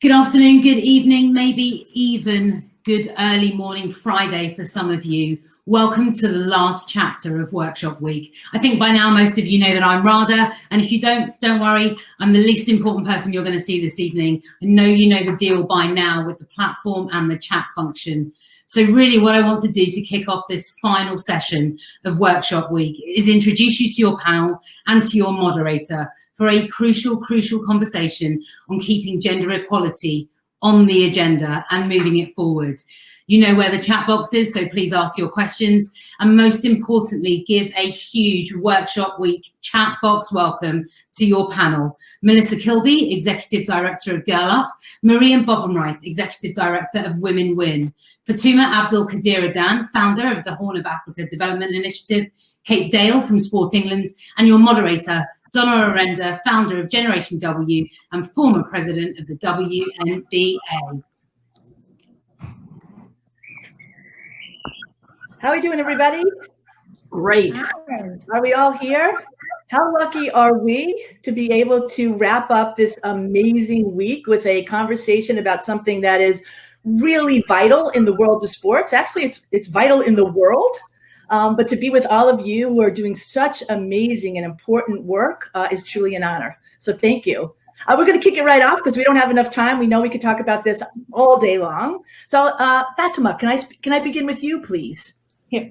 Good afternoon, good evening, maybe even good early morning Friday for some of you. Welcome to the last chapter of Workshop Week. I think by now most of you know that I'm Radha, and if you don't worry, I'm the least important person you're going to see this evening. I know you know the deal by now with the platform and the chat function. So really what I want to do to kick off this final session of Workshop Week is introduce you to your panel and to your moderator for a crucial conversation on keeping gender equality on the agenda and moving it forward. You know where the chat box is, so please ask your questions. And most importantly, give a huge Workshop Week chat box welcome to your panel. Melissa Kilby, Executive Director of Girl Up. Maria Bobenrieth, Executive Director of Women Win. Fatuma Abdulkadir Adan, founder of the Horn of Africa Development Initiative. Kate Dale from Sport England. And your moderator, Donna Orender, founder of Generation W and former president of the WNBA. How are we doing, everybody? Great. Are we all here? How lucky are we to be able to wrap up this amazing week with a conversation about something that is really vital in the world of sports. Actually, it's vital in the world. But to be with all of you who are doing such amazing and important work is truly an honor. So thank you. We're going to kick it right off because we don't have enough time. We know we could talk about this all day long. So Fatuma, can I begin with you, please? Yeah.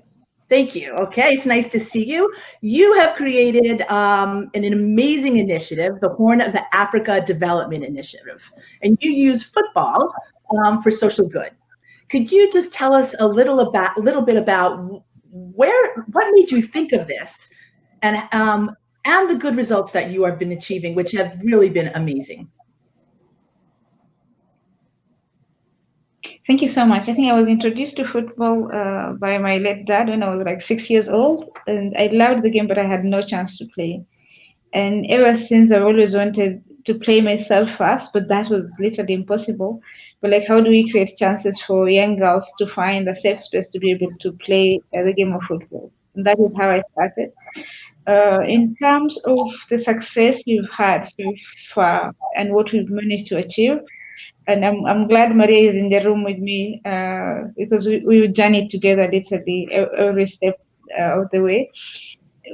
Thank you. Okay, it's nice to see you. You have created an amazing initiative, the Horn of the Africa Development Initiative, and you use football for social good. Could you just tell us a little bit about what made you think of this, and the good results that you have been achieving, which have really been amazing? Thank you so much. I think I was introduced to football by my late dad when I was like 6 years old, and I loved the game, but I had no chance to play. And ever since, I've always wanted to play myself first, but that was literally impossible. But like, how do we create chances for young girls to find a safe space to be able to play the game of football? And that is how I started. In terms of the success we've had so far and what we've managed to achieve, and I'm glad Maria is in the room with me because we journeyed together literally every step of the way.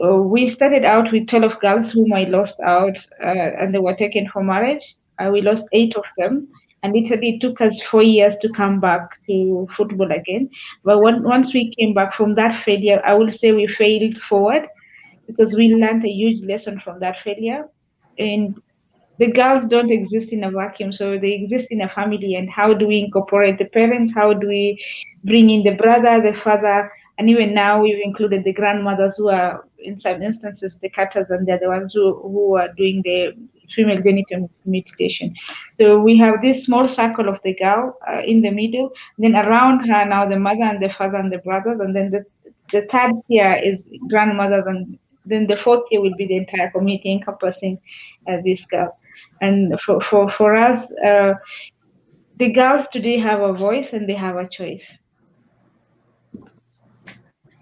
We started out with 12 girls whom I lost out and they were taken for marriage. We lost 8 of them, and literally it took us 4 years to come back to football again. But once we came back from that failure, I will say we failed forward because we learned a huge lesson from that failure. And the girls don't exist in a vacuum, so they exist in a family. And how do we incorporate the parents? How do we bring in the brother, the father, and even now we've included the grandmothers who are, in some instances, the cutters, and they're the ones who are doing the female genital mutilation. So we have this small circle of the girl in the middle. Then around her now the mother and the father and the brothers, and then the third tier is grandmothers, and then the fourth tier will be the entire community encompassing this girl. And for us, the girls today have a voice and they have a choice.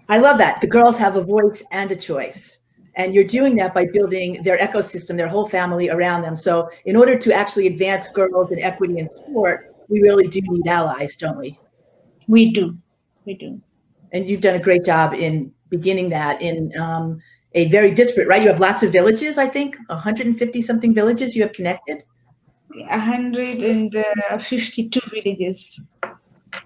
I love that. The girls have a voice and a choice. And you're doing that by building their ecosystem, their whole family around them. So in order to actually advance girls and equity in sport, we really do need allies, don't we? We do. We do. And you've done a great job in beginning that in a very disparate, right? You have lots of villages, I think, 150 something villages you have connected. 152 villages.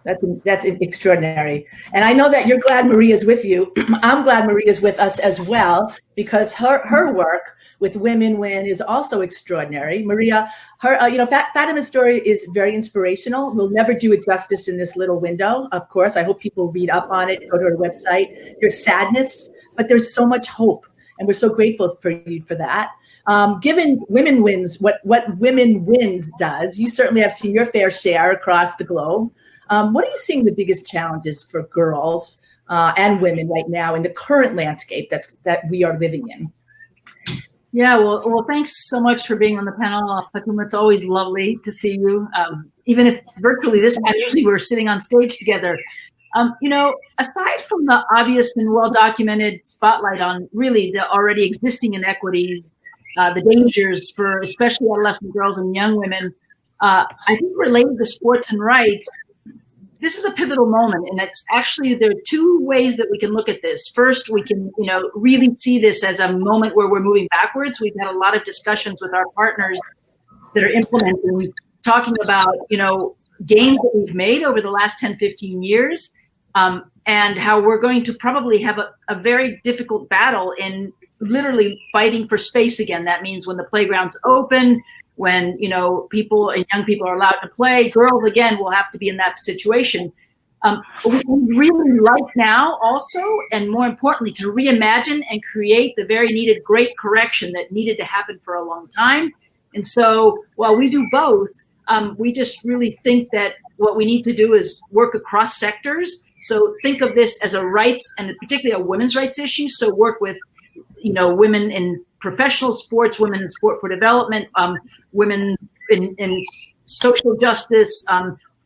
That's extraordinary. And I know that you're glad Maria's with you. I'm glad Maria's with us as well, because her work with Women Win is also extraordinary. Maria, Fatima's story is very inspirational. We'll never do it justice in this little window. Of course, I hope people read up on it, go to her website. There's sadness, but there's so much hope. And we're so grateful for you for that. Given Women Wins, what Women Wins does, you certainly have seen your fair share across the globe. What are you seeing the biggest challenges for girls and women right now in the current landscape that we are living in? Yeah, well, thanks so much for being on the panel, Fatuma. It's always lovely to see you, even if virtually this time. Usually we're sitting on stage together. Aside from the obvious and well-documented spotlight on really the already existing inequities, the dangers for especially adolescent girls and young women, I think related to sports and rights, this is a pivotal moment, and it's actually, there are two ways that we can look at this. First, we can, really see this as a moment where we're moving backwards. We've had a lot of discussions with our partners that are implementing, talking about, gains that we've made over the last 10, 15 years, and how we're going to probably have a very difficult battle in literally fighting for space again. That means when the playground's open, when people and young people are allowed to play, girls again will have to be in that situation. We really like now also, and more importantly, to reimagine and create the very needed great correction that needed to happen for a long time. And so while we do both, we just really think that what we need to do is work across sectors. So think of this as a rights, and particularly a women's rights issue. So work with women in professional sports, women in sport for development, women in social justice.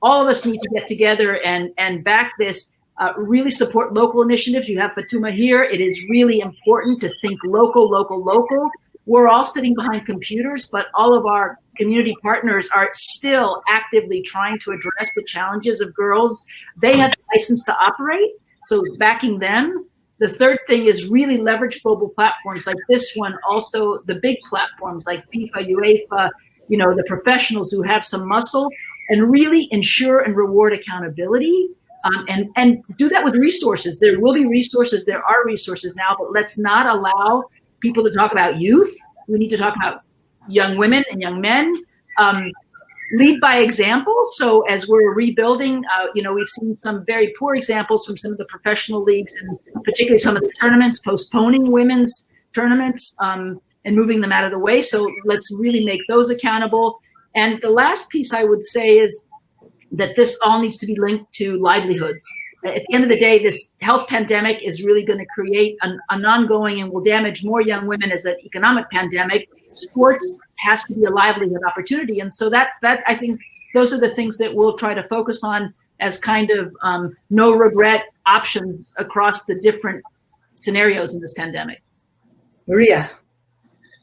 All of us need to get together and back this, really support local initiatives. You have Fatuma here. It is really important to think local, local, local. We're all sitting behind computers, but all of our community partners are still actively trying to address the challenges of girls. They have the license to operate, so backing them. The third thing is really leverage global platforms like this one, also the big platforms like FIFA, UEFA, the professionals who have some muscle, and really ensure and reward accountability, and do that with resources. There will be resources, there are resources now, but let's not allow people to talk about youth. We need to talk about young women and young men. Lead by example. So as we're rebuilding, we've seen some very poor examples from some of the professional leagues, and particularly some of the tournaments postponing women's tournaments and moving them out of the way. So let's really make those accountable. And the last piece I would say is that this all needs to be linked to livelihoods. At the end of the day, this health pandemic is really going to create an ongoing and will damage more young women as an economic pandemic. Sports has to be a livelihood opportunity. And so that I think those are the things that we'll try to focus on as kind of no regret options across the different scenarios in this pandemic. Maria,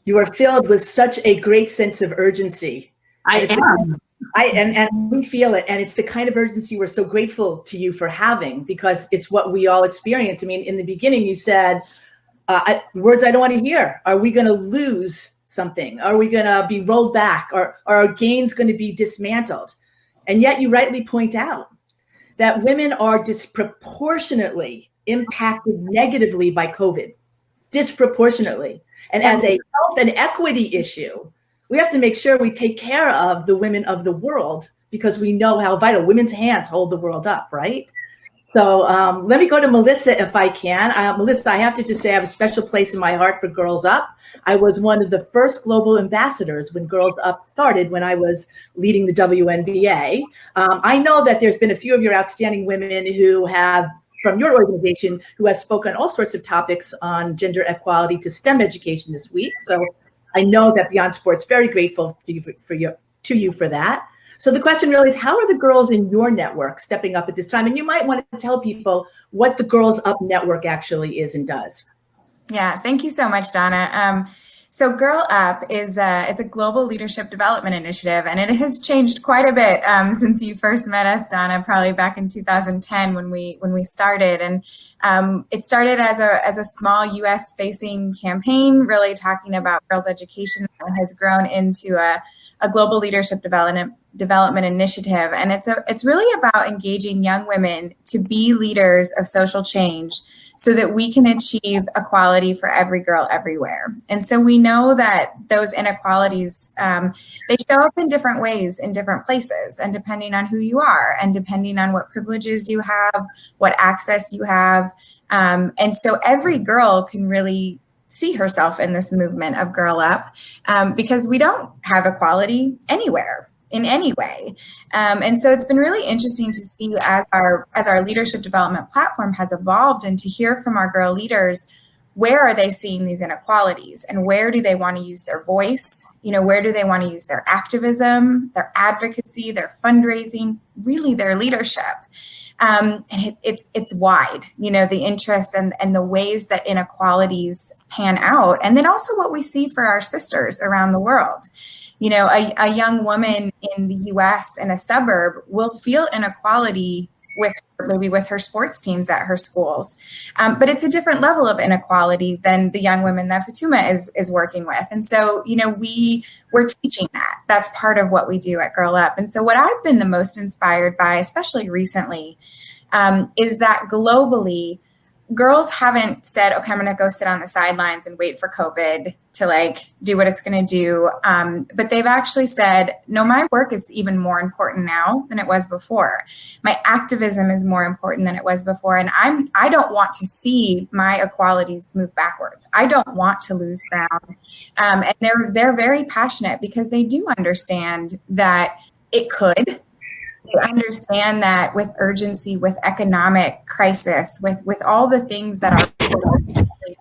you are filled with such a great sense of urgency. I am. And we feel it, and it's the kind of urgency we're so grateful to you for having, because it's what we all experience. I mean, in the beginning, you said words I don't want to hear. Are we going to lose something? Are we going to be rolled back? Are our gains going to be dismantled? And yet you rightly point out that women are disproportionately impacted negatively by COVID, disproportionately. And as a health and equity issue, we have to make sure we take care of the women of the world, because we know how vital women's hands hold the world up, right? So let me go to Melissa if I can. Melissa, I have to just say I have a special place in my heart for Girls Up. I was one of the first global ambassadors when Girls Up started, when I was leading the WNBA. I know that there's been a few of your outstanding women who have, from your organization, who has spoken on all sorts of topics on gender equality to STEM education this week. So I know that Beyond Sports very grateful to you for that. So the question really is, how are the girls in your network stepping up at this time? And you might want to tell people what the Girls Up Network actually is and does. Yeah, thank you so much, Donna. So Girl Up is it's a global leadership development initiative, and it has changed quite a bit since you first met us, Donna, probably back in 2010 when we started. And it started as a small U.S. facing campaign, really talking about girls' education, and has grown into a global leadership development initiative. And it's really about engaging young women to be leaders of social change, so that we can achieve equality for every girl everywhere. And so we know that those inequalities, they show up in different ways in different places, and depending on who you are, and depending on what privileges you have, what access you have. And so every girl can really see herself in this movement of Girl Up, because we don't have equality anywhere, in any way. And so it's been really interesting to see as our leadership development platform has evolved, and to hear from our girl leaders, where are they seeing these inequalities, and where do they want to use their voice? Where do they want to use their activism, their advocacy, their fundraising, really their leadership? And it's wide, the interests and the ways that inequalities pan out. And then also what we see for our sisters around the world. You know, a young woman in the US in a suburb will feel inequality with maybe with her sports teams at her schools. But it's a different level of inequality than the young women that Fatuma is working with. And so, you know, we're teaching that. That's part of what we do at Girl Up. And so what I've been the most inspired by, especially recently, is that globally, girls haven't said, okay, I'm going to go sit on the sidelines and wait for COVID to like do what it's going to do. But they've actually said, no, my work is even more important now than it was before. My activism is more important than it was before. And I don't want to see my equalities move backwards. I don't want to lose ground. And they're very passionate because they do understand that it could. They understand that with urgency, with economic crisis, with all the things that are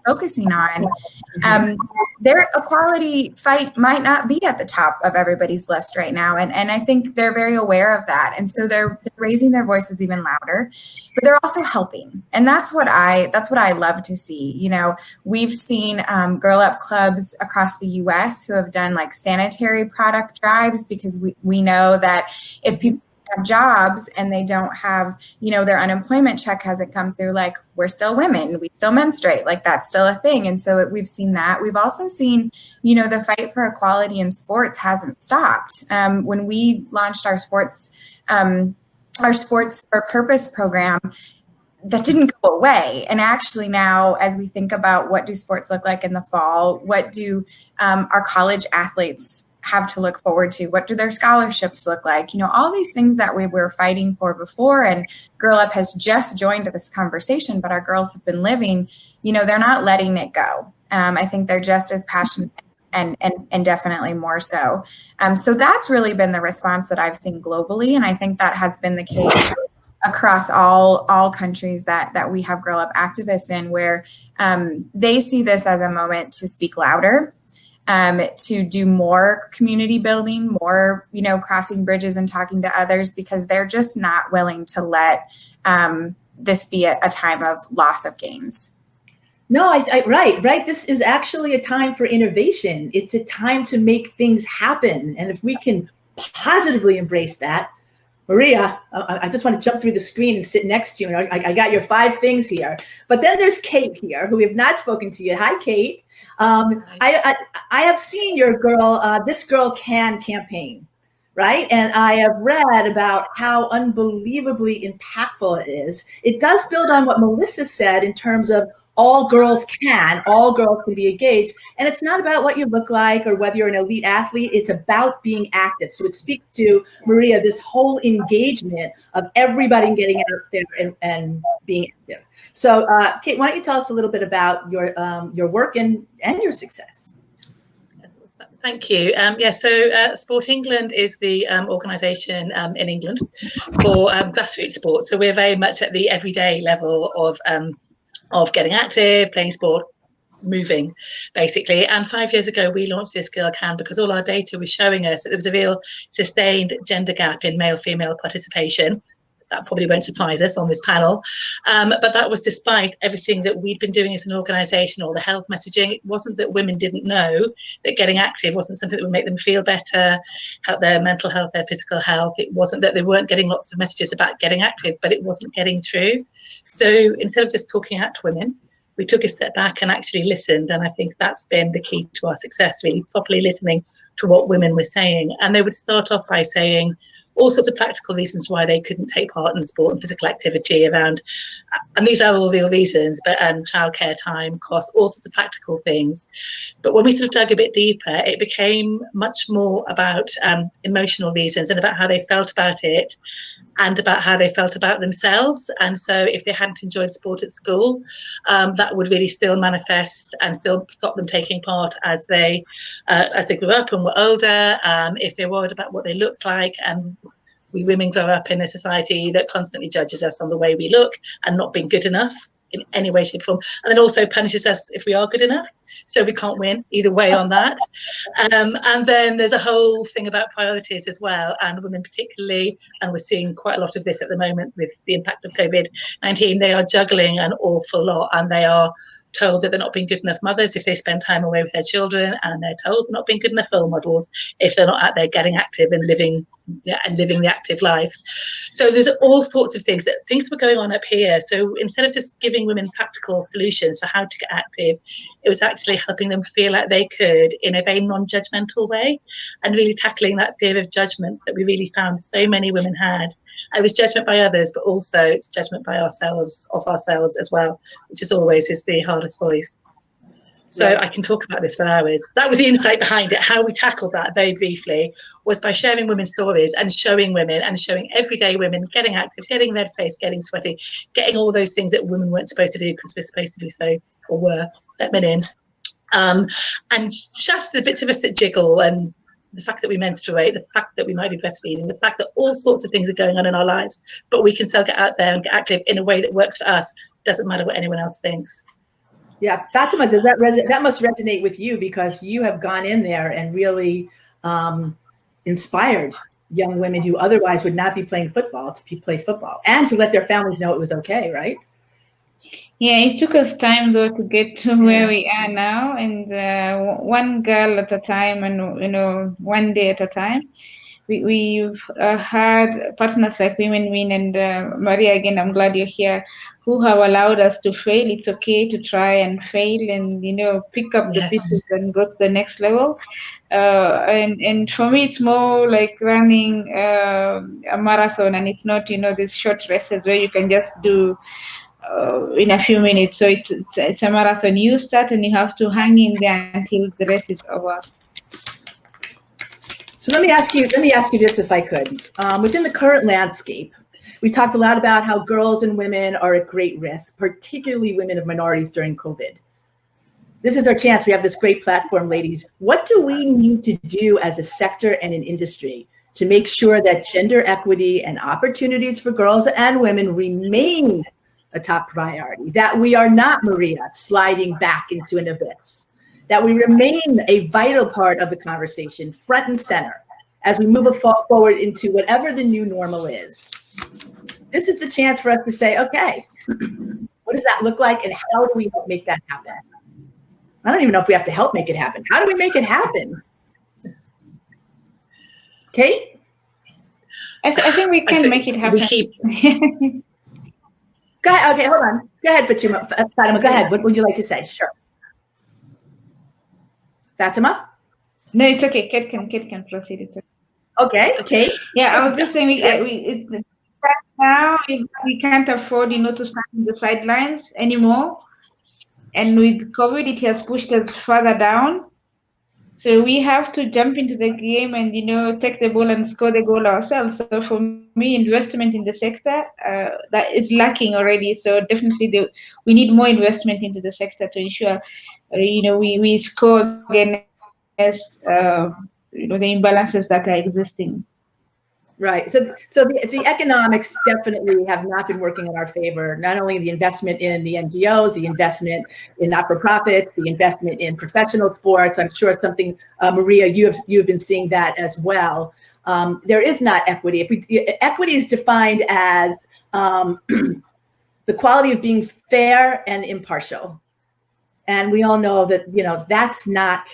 focusing on, their equality fight might not be at the top of everybody's list right now. And I think they're very aware of that. And so they're raising their voices even louder, but they're also helping. And that's what I love to see. You know, we've seen Girl Up clubs across the US who have done like sanitary product drives because we know that if people have jobs and they don't have, you know, their unemployment check hasn't come through, like we're still women, we still menstruate, like that's still a thing. And so we've seen that. We've also seen, you know, the fight for equality in sports hasn't stopped. When we launched our sports for purpose program, that didn't go away. And actually now, as we think about what do sports look like in the fall, what do our college athletes have to look forward to? What do their scholarships look like? You know, all these things that we were fighting for before, and Girl Up has just joined this conversation, but our girls have been living, you know, they're not letting it go. I think they're just as passionate and definitely more so. So that's really been the response that I've seen globally. And I think that has been the case across all countries that we have Girl Up activists in, where they see this as a moment to speak louder, to do more community building, more, you know, crossing bridges and talking to others, because they're just not willing to let this be a time of loss of gains. No, right. This is actually a time for innovation. It's a time to make things happen. And if we can positively embrace that, Maria, I just want to jump through the screen and sit next to you. And I got your 5 things here. But then there's Kate here, who we have not spoken to yet. Hi, Kate. I have seen your This Girl Can campaign, right? And I have read about how unbelievably impactful it is. It does build on what Melissa said in terms of all girls can be engaged. And it's not about what you look like or whether you're an elite athlete. It's about being active. So it speaks to, Maria, this whole engagement of everybody getting out there and being active. So Kate, why don't you tell us a little bit about your work and your success? Thank you. So Sport England is the organisation in England for grassroots sports. So we're very much at the everyday level of getting active, playing sport, moving, basically. And 5 years ago, we launched This Girl Can because all our data was showing us that there was a real sustained gender gap in male-female participation. That probably won't surprise us on this panel. But that was despite everything that we'd been doing as an organisation, all the health messaging. It wasn't that women didn't know that getting active wasn't something that would make them feel better, help their mental health, their physical health. It wasn't that they weren't getting lots of messages about getting active, but it wasn't getting through. So instead of just talking out to women, we took a step back and actually listened. And I think that's been the key to our success, really properly listening to what women were saying. And they would start off by saying all sorts of practical reasons why they couldn't take part in sport and physical activity around, and these are all real reasons, but childcare time, cost, all sorts of practical things. But when we sort of dug a bit deeper, it became much more about emotional reasons and about how they felt about it and about how they felt about themselves. And so if they hadn't enjoyed sport at school, that would really still manifest and still stop them taking part as they grew up and were older. If they're worried about what they looked like, and we women grow up in a society that constantly judges us on the way we look and not being good enough in any way, shape, or form, and then also punishes us if we are good enough. So we can't win either way on that. And then there's a whole thing about priorities as well, and women particularly, and we're seeing quite a lot of this at the moment with the impact of COVID-19. They are juggling an awful lot, and they are told that they're not being good enough mothers if they spend time away with their children, and they're told they're not being good enough role models if they're not out there getting active and living the active life. So there's all sorts of things were going on up here. So instead of just giving women practical solutions for how to get active, it was actually helping them feel like they could in a very non-judgmental way, and really tackling that fear of judgment that we really found so many women had. It was judgment by others, but also it's judgment by ourselves, of ourselves as well, which is always the hardest voice. So I can talk about this for hours. That was the insight behind it. How we tackled that very briefly was by sharing women's stories and showing women and showing everyday women getting active, getting red-faced, getting sweaty, getting all those things that women weren't supposed to do because we're supposed to be so, or were, let men in. And just the bits of us that jiggle, and the fact that we menstruate, the fact that we might be breastfeeding, the fact that all sorts of things are going on in our lives, but we can still get out there and get active in a way that works for us. Doesn't matter what anyone else thinks. Yeah, Fatuma, does that must resonate with you, because you have gone in there and really inspired young women who otherwise would not be playing football to play football, and to let their families know it was okay, right? Yeah, it took us time though to get to where we are now, and one girl at a time, and one day at a time. We've had partners like Women Win and Maria, again, I'm glad you're here, who have allowed us to fail. It's okay to try and fail, and pick up the pieces and go to the next level. And for me, it's more like running a marathon, and it's not these short races where you can just do in a few minutes. So it's a marathon. You start and you have to hang in there until the race is over. So let me ask you this, if I could. Within the current landscape, we talked a lot about how girls and women are at great risk, particularly women of minorities during COVID. This is our chance. We have this great platform, ladies. What do we need to do as a sector and an industry to make sure that gender equity and opportunities for girls and women remain a top priority, that we are not, Maria, sliding back into an abyss, that we remain a vital part of the conversation, front and center, as we move forward into whatever the new normal is? This is the chance for us to say, okay, what does that look like, and how do we make that happen? I don't even know if we have to help make it happen. How do we make it happen? Kate? I think we can make it happen. Go ahead. Okay, hold on. Go ahead, Fatuma. Go ahead. What would you like to say? Sure. Fatuma? No, it's okay. Kate can proceed. It's okay. Okay. Yeah, I was just saying now we can't afford to stand on the sidelines anymore, and with COVID, it has pushed us further down. So we have to jump into the game and take the ball and score the goal ourselves. So for me, investment in the sector that is lacking already. So definitely we need more investment into the sector to ensure we score against the imbalances that are existing. Right. So the economics definitely have not been working in our favor. Not only the investment in the NGOs, the investment in not-for-profits, the investment in professional sports. I'm sure it's something, Maria, you've been seeing that as well. There is not equity. Equity is defined as the quality of being fair and impartial, and we all know that that's not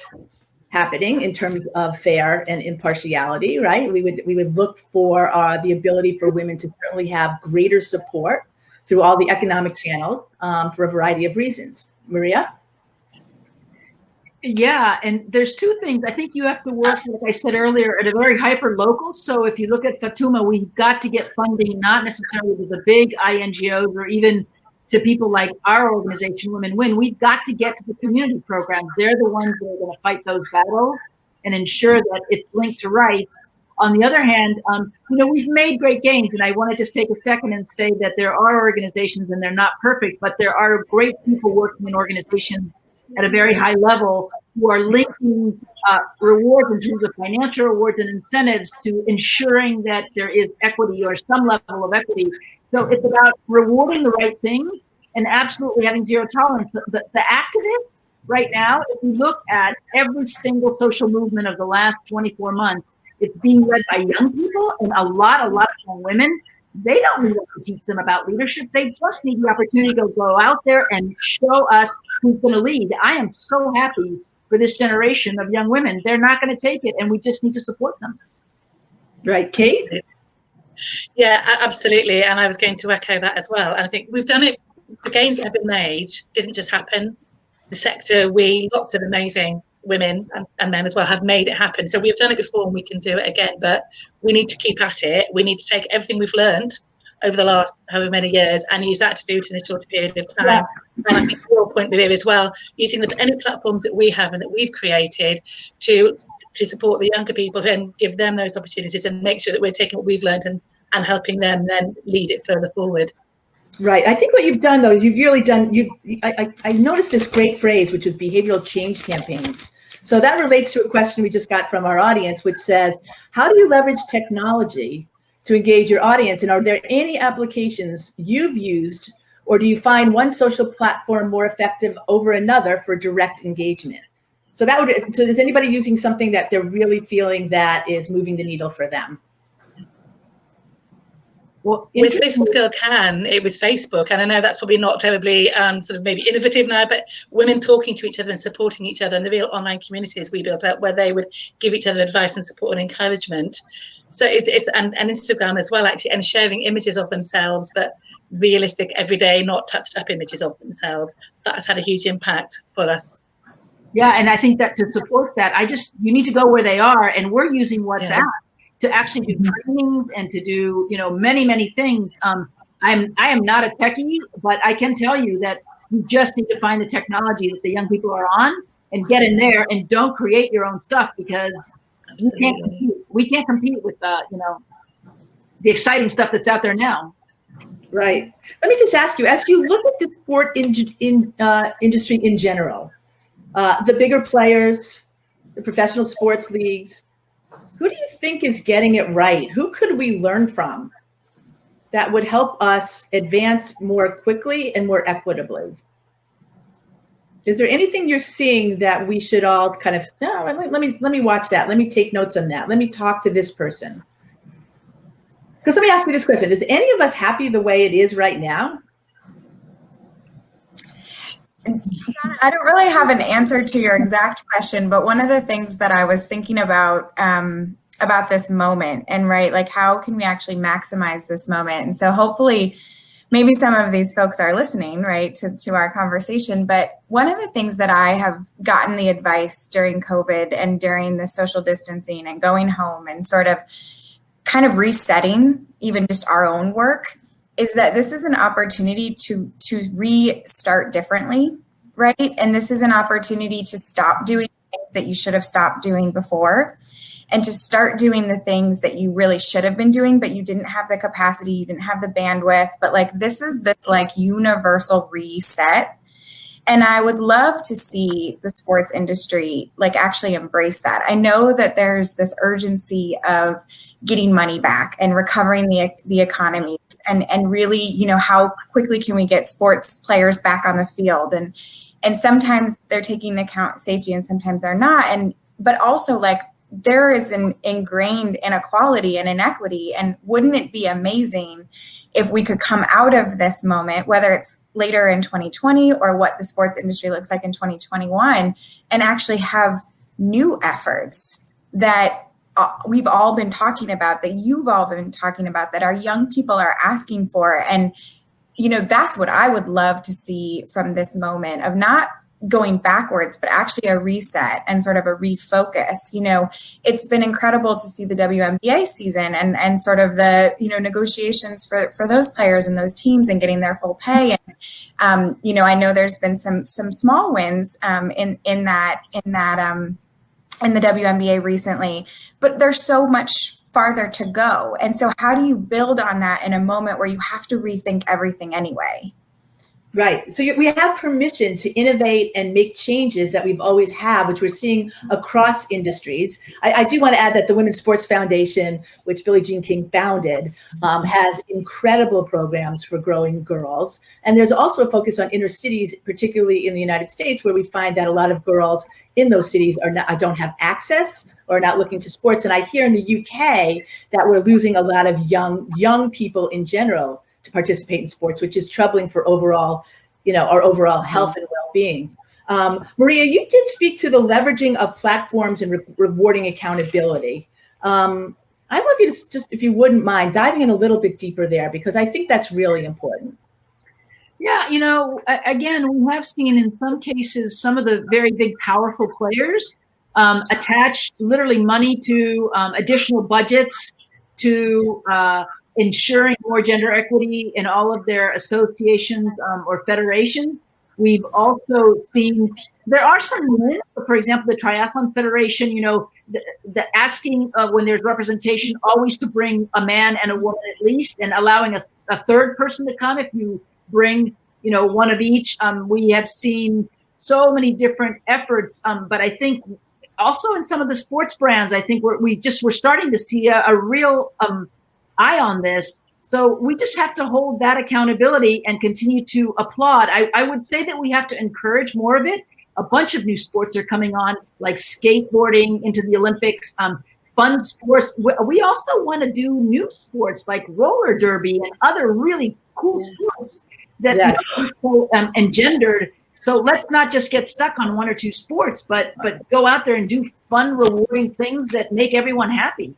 happening in terms of fair and impartiality, right? We would look for the ability for women to certainly have greater support through all the economic channels for a variety of reasons. Maria? Yeah, and there's two things. I think you have to work, like I said earlier, at a very hyper local. So if you look at Fatuma, we've got to get funding, not necessarily to the big INGOs or even to people like our organization, Women Win. We've got to get to the community programs. They're the ones that are going to fight those battles and ensure that it's linked to rights. On the other hand, we've made great gains, and I want to just take a second and say that there are organizations, and they're not perfect, but there are great people working in organizations at a very high level who are linking rewards in terms of financial rewards and incentives to ensuring that there is equity or some level of equity. So it's about rewarding the right things and absolutely having zero tolerance. The activists right now, if you look at every single social movement of the last 24 months, it's being led by young people and a lot of young women. they don't need us to teach them about leadership. They just need the opportunity to go out there and show us who's going to lead. I am so happy for this generation of young women. They're not going to take it, and we just need to support them. Right, Kate? Yeah, absolutely. And I was going to echo that as well. And I think we've done it. The gains that have been made didn't just happen. The sector, lots of amazing women and men as well have made it happen. So we've done it before and we can do it again, but we need to keep at it. We need to take everything we've learned over the last however many years and use that to do it in a shorter period of time. Yeah. And I think your point with it as well, using any platforms that we have and that we've created to support the younger people and give them those opportunities and make sure that we're taking what we've learned and helping them then lead it further forward. Right. I think what you've done, though, you've really done, I noticed this great phrase, which is behavioral change campaigns. So that relates to a question we just got from our audience, which says, how do you leverage technology to engage your audience? And are there any applications you've used, or do you find one social platform more effective over another for direct engagement? So is anybody using something that they're really feeling that is moving the needle for them? Well, with This Still Can, it was Facebook, and I know that's probably not terribly sort of maybe innovative now, but women talking to each other and supporting each other, and the real online communities we built up where they would give each other advice and support and encouragement. So and Instagram as well, actually, and sharing images of themselves, but realistic, everyday, not touched up images of themselves. That has had a huge impact for us. Yeah, and I think that to support that, you need to go where they are, and we're using WhatsApp to actually do trainings and to do, many, many things. I am not a techie, but I can tell you that you just need to find the technology that the young people are on and get in there and don't create your own stuff because we can't compete with, the exciting stuff that's out there now. Right. Let me just ask you, as you look at the sport industry in general, the bigger players, the professional sports leagues, who do you think is getting it right? Who could we learn from that would help us advance more quickly and more equitably? Is there anything you're seeing that we should all kind of, let me watch that. Let me take notes on that. Let me talk to this person. Because let me ask you this question. Is any of us happy the way it is right now? Donna, I don't really have an answer to your exact question, but one of the things that I was thinking about this moment and like how can we actually maximize this moment? And so hopefully maybe some of these folks are listening, right, to our conversation. But one of the things that I have gotten the advice during COVID and during the social distancing and going home and sort of kind of resetting even just our own work is that this is an opportunity to restart differently, right? And this is an opportunity to stop doing things that you should have stopped doing before and to start doing the things that you really should have been doing, but you didn't have the capacity, you didn't have the bandwidth, but this is this universal reset. And I would love to see the sports industry actually embrace that. I know that there's this urgency of getting money back and recovering the economies and really, how quickly can we get sports players back on the field? And sometimes they're taking into account safety and sometimes they're not. But also there is an ingrained inequality and inequity. And wouldn't it be amazing if we could come out of this moment, whether it's later in 2020 or what the sports industry looks like in 2021, and actually have new efforts that we've all been talking about, that you've all been talking about, that our young people are asking for. And, that's what I would love to see from this moment of not going backwards, but actually a reset and sort of a refocus. It's been incredible to see the WNBA season and sort of the, negotiations for those players and those teams and getting their full pay. And, I know there's been some small wins in the WNBA recently, but there's so much farther to go. And so how do you build on that in a moment where you have to rethink everything anyway? Right. So we have permission to innovate and make changes that we've always had, which we're seeing across industries. I do want to add that the Women's Sports Foundation, which Billie Jean King founded, has incredible programs for growing girls. And there's also a focus on inner cities, particularly in the United States, where we find that a lot of girls in those cities don't have access or are not looking to sports. And I hear in the UK that we're losing a lot of young people in general to participate in sports, which is troubling for overall, our overall health and well-being. Maria, you did speak to the leveraging of platforms and rewarding accountability. I'd love you to just, if you wouldn't mind, diving in a little bit deeper there, because I think that's really important. Yeah, again, we have seen in some cases some of the very big, powerful players attach literally money to additional budgets to ensuring more gender equity in all of their associations or federations. We've also seen there are some limits. For example, the Triathlon Federation, the asking when there's representation always to bring a man and a woman at least, and allowing a third person to come if you bring one of each. We have seen so many different efforts, but I think also in some of the sports brands, I think we're starting to see a real eye on this. So we just have to hold that accountability and continue to applaud. I would say that we have to encourage more of it. A bunch of new sports are coming on, like skateboarding into the Olympics, fun sports. We also want to do new sports like roller derby and other really cool sports that are so engendered. So let's not just get stuck on one or two sports, but go out there and do fun, rewarding things that make everyone happy.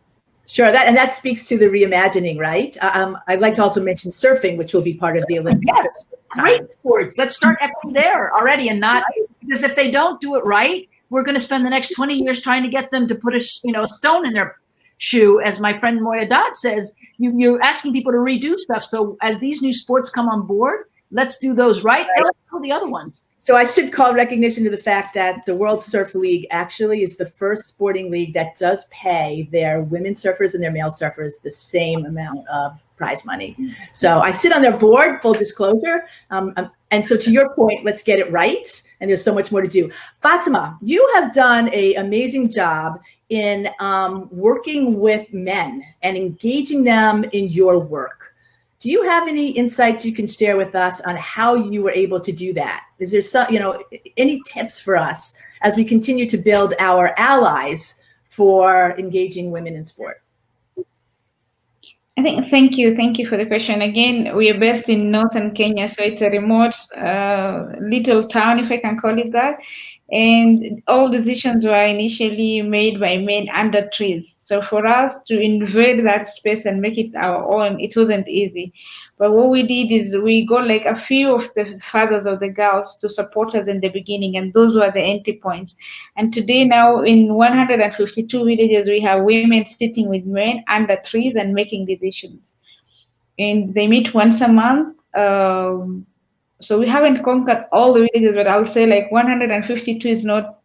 Sure, that speaks to the reimagining, right? I'd like to also mention surfing, which will be part of the Olympics. Yes, great sports. Let's start equity there already, and not because if they don't do it right, we're going to spend the next 20 years trying to get them to put a stone in their shoe, as my friend Moya Dodd says. You're asking people to redo stuff. So as these new sports come on board, let's do those right, and let's do the other ones. So I should call recognition to the fact that the World Surf League actually is the first sporting league that does pay their women surfers and their male surfers the same amount of prize money. So I sit on their board, full disclosure. And so to your point, let's get it right. And there's so much more to do. Fatuma, you have done an amazing job in working with men and engaging them in your work. Do you have any insights you can share with us on how you were able to do that? Is there some, any tips for us as we continue to build our allies for engaging women in sport? Thank you for the question. Again, we are based in northern Kenya, so it's a remote little town, if I can call it that. And all decisions were initially made by men under trees. So for us to invade that space and make it our own, it wasn't easy. But what we did is we got like a few of the fathers of the girls to support us in the beginning, and those were the entry points. And today now in 152 villages, we have women sitting with men under trees and making decisions. And they meet once a month. So we haven't conquered all the villages, but I'll say like 152 is not,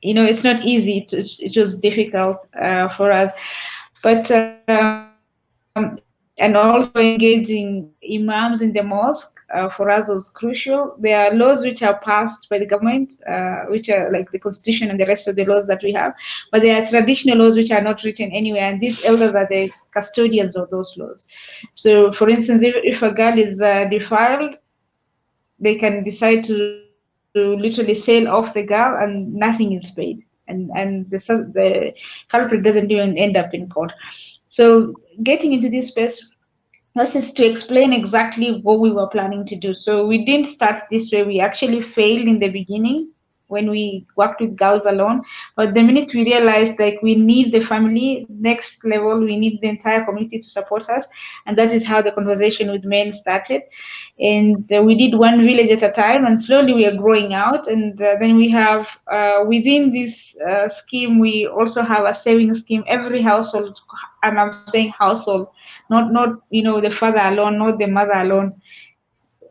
it's not easy. It was difficult for us. But, and also engaging imams in the mosque for us was crucial. There are laws which are passed by the government, which are like the constitution and the rest of the laws that we have. But there are traditional laws which are not written anywhere, and these elders are the custodians of those laws. So for instance, if a girl is defiled, they can decide to literally sail off the girl and nothing is paid. And the culprit doesn't even end up in court. So getting into this space was just to explain exactly what we were planning to do. So we didn't start this way. We actually failed in the beginning when we worked with girls alone. But the minute we realized like we need the family, next level, we need the entire community to support us. And that is how the conversation with men started. And we did one village at a time, and slowly we are growing out. And then we have, within this scheme, we also have a saving scheme. Every household, and I'm saying household, not the father alone, not the mother alone.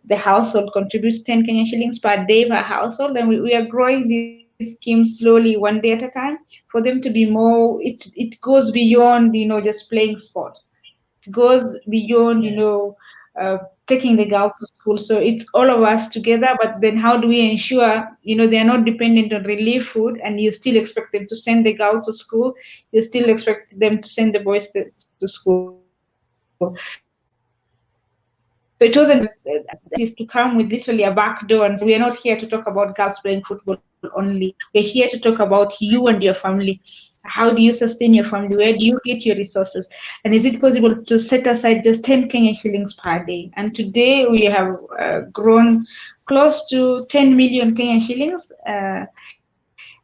The household contributes 10 Kenyan shillings per day per household, and we are growing this scheme slowly, one day at a time, for them to be more. It goes beyond just playing sport. It goes beyond taking the girls to school. So it's all of us together, but then how do we ensure, they're not dependent on relief food, and you still expect them to send the girls to school, you still expect them to send the boys to school. So it wasn't to come with literally a back door, and we are not here to talk about girls playing football only. We're here to talk about you and your family. How do you sustain your family? Where do you get your resources? And is it possible to set aside just 10 Kenyan shillings per day? And today we have grown close to 10 million Kenyan shillings.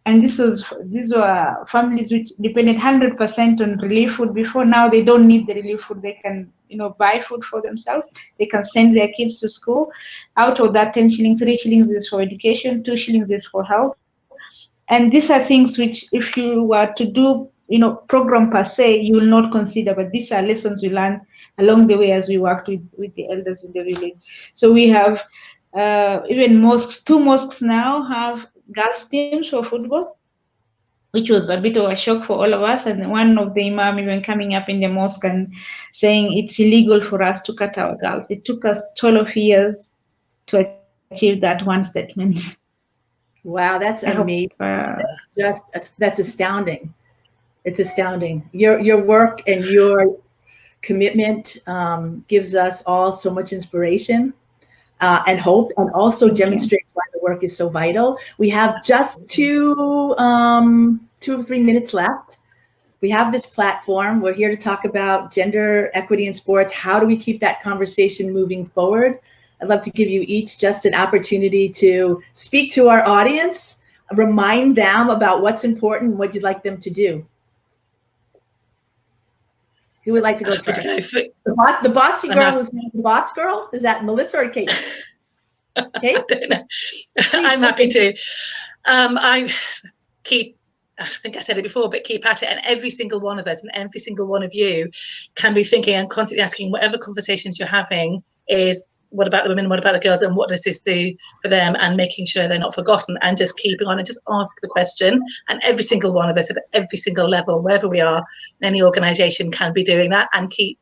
And these were families which depended 100% on relief food before. Now they don't need the relief food. They can, buy food for themselves. They can send their kids to school. Out of that 10 shillings, 3 shillings is for education, 2 shillings is for health. And these are things which, if you were to do, program per se, you will not consider. But these are lessons we learned along the way as we worked with the elders in the village. So we have even mosques. 2 mosques now have girls teams for football, which was a bit of a shock for all of us. And one of the imam even coming up in the mosque and saying it's illegal for us to cut our girls. It took us 12 years to achieve that one statement. Wow, that's amazing. That's astounding. It's astounding. Your work and your commitment gives us all so much inspiration and hope, and also demonstrates why the work is so vital. We have just 2 or 3 minutes left. We have this platform. We're here to talk about gender equity in sports. How do we keep that conversation moving forward? I'd love to give you each just an opportunity to speak to our audience, remind them about what's important and what you'd like them to do. Who would like to go first? The bossy girl who's named the boss girl? Is that Melissa or Kate? Kate? I don't know. I'm happy to. I think I said it before, but keep at it. And every single one of us and every single one of you can be thinking and constantly asking, whatever conversations you're having is, what about the women, what about the girls, and what does this do for them, and making sure they're not forgotten, and just keeping on and just ask the question. And every single one of us at every single level, wherever we are in any organisation, can be doing that, and keep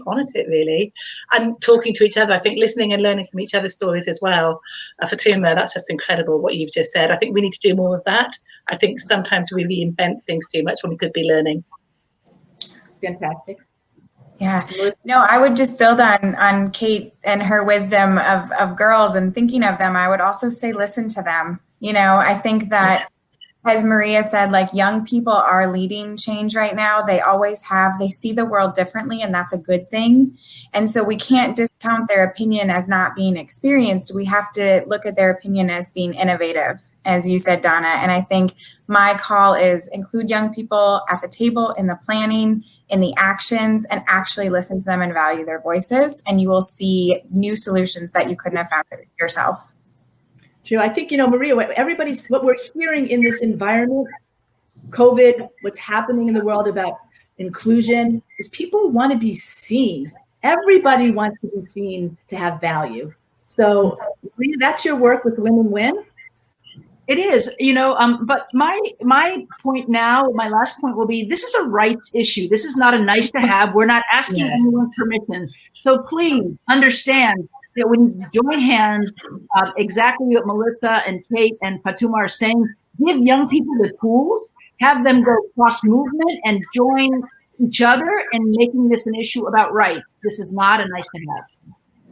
on at it, really. And talking to each other, I think listening and learning from each other's stories as well. Fatuma, that's just incredible what you've just said. I think we need to do more of that. I think sometimes we reinvent things too much when we could be learning. Fantastic. Yeah, no, I would just build on Kate and her wisdom of girls and thinking of them. I would also say, listen to them. I think that, as Maria said, like, young people are leading change right now. They always have. They see the world differently, and that's a good thing. And so we can't discount their opinion as not being experienced. We have to look at their opinion as being innovative, as you said, Donna. And I think my call is include young people at the table, in the planning, in the actions, and actually listen to them and value their voices. And you will see new solutions that you couldn't have found yourself. True. I think, Maria, what we're hearing in this environment, COVID, what's happening in the world about inclusion, is people want to be seen. Everybody wants to be seen to have value. So, Maria, that's your work with Women Win. It is, but my point now, my last point will be, this is a rights issue. This is not a nice to have. We're not asking anyone's permission. So please understand that when you join hands, exactly what Melissa and Kate and Fatuma are saying, give young people the tools, have them go cross movement and join each other in making this an issue about rights. This is not a nice to have.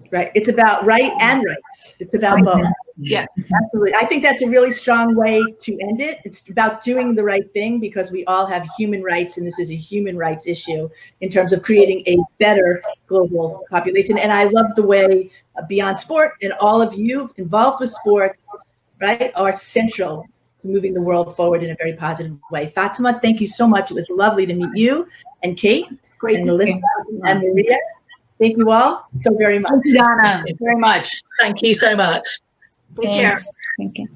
Right. It's about right and rights. It's about both. Yeah, absolutely. I think that's a really strong way to end it. It's about doing the right thing, because we all have human rights, and this is a human rights issue in terms of creating a better global population. And I love the way Beyond Sport and all of you involved with sports, right, are central to moving the world forward in a very positive way. Fatuma, thank you so much. It was lovely to meet you, and Kate, and Melissa, and Maria. Thank you all so very much. Thank you, Donna, very much. Thank you so much. Take care. Thank you.